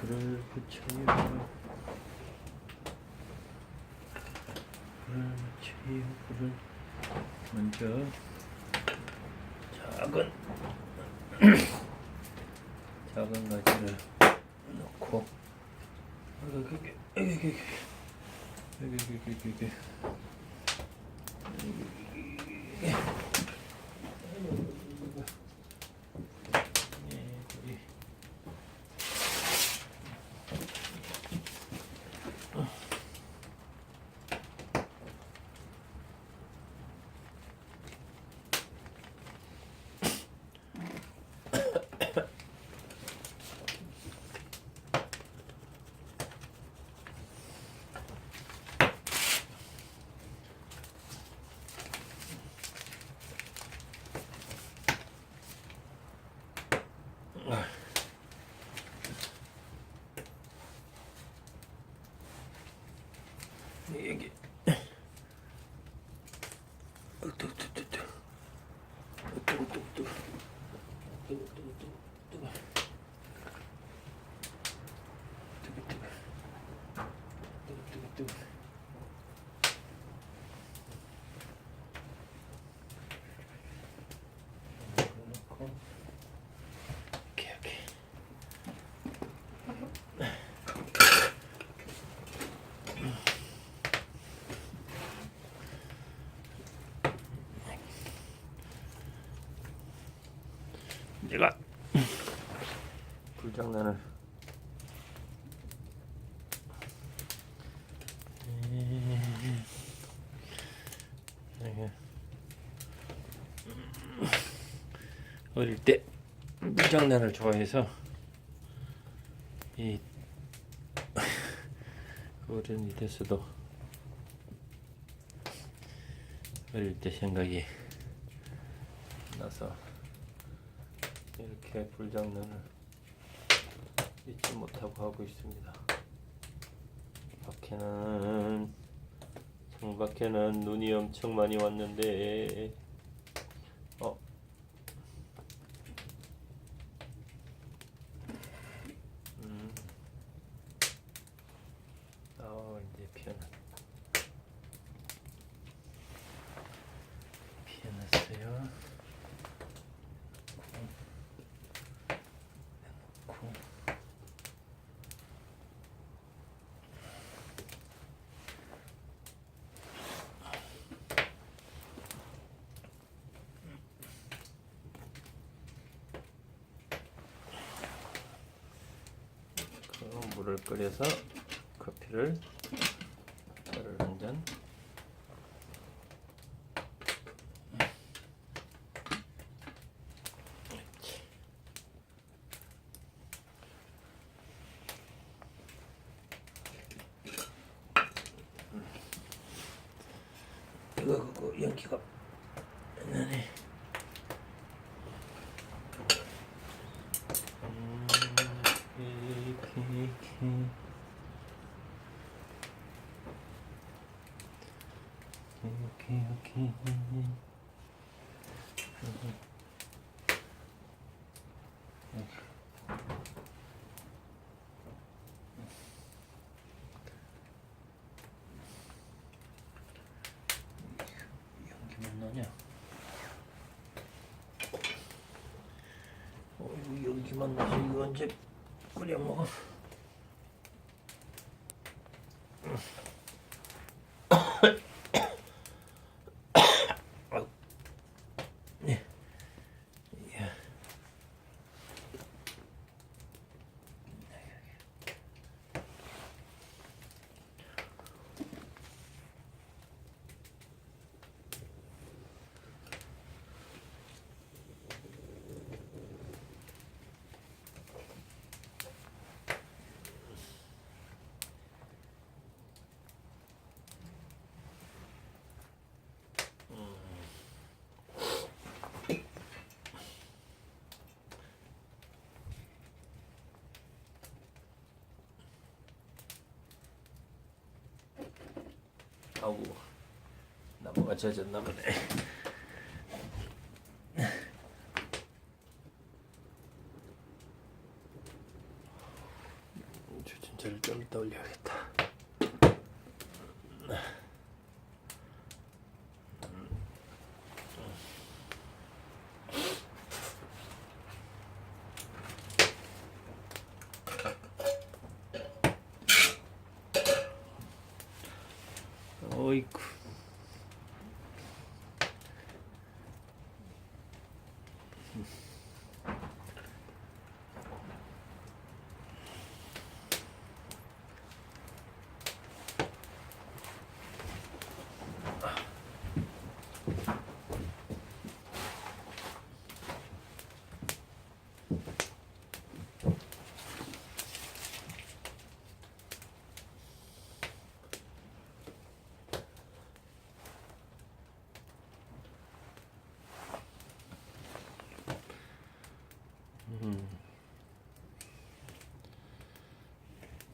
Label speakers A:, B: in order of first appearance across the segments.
A: 불을 붙여요. 불을 붙여요. 불을 먼저 작은 가지를 넣고 여기 여기 제가 불장난을 어릴 때 불장난을 좋아해서 이 어른이 됐어도 어릴 때 생각이 나서 이렇게 불장난을 잊지 못하고 하고 있습니다. 밖에는 눈이 엄청 많이 왔는데 이제 피어났어요. 물을 끓여서 커피를 차를 한 잔. 이거 그거 연기가 나네. 오케이. 연기만 나냐? 이거 연기만 나서 이거 언제 끓여 먹어? 아우, 나무가 젖었나 보네. 모자를 좀 이따 올려야겠다. 어이쿠.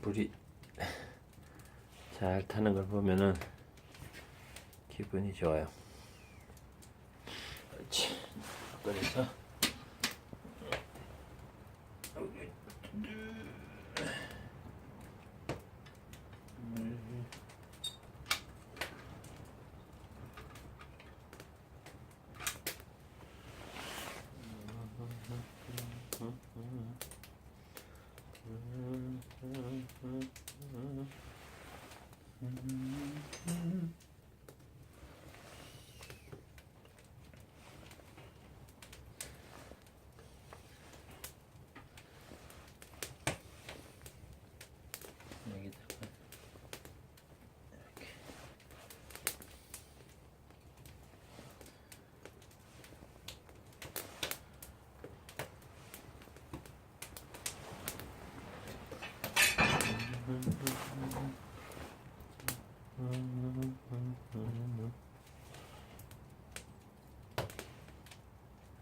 A: 불이 잘 타는 걸 보면은 기분이 좋아요. 그렇지. 그래서 여기다가 이렇게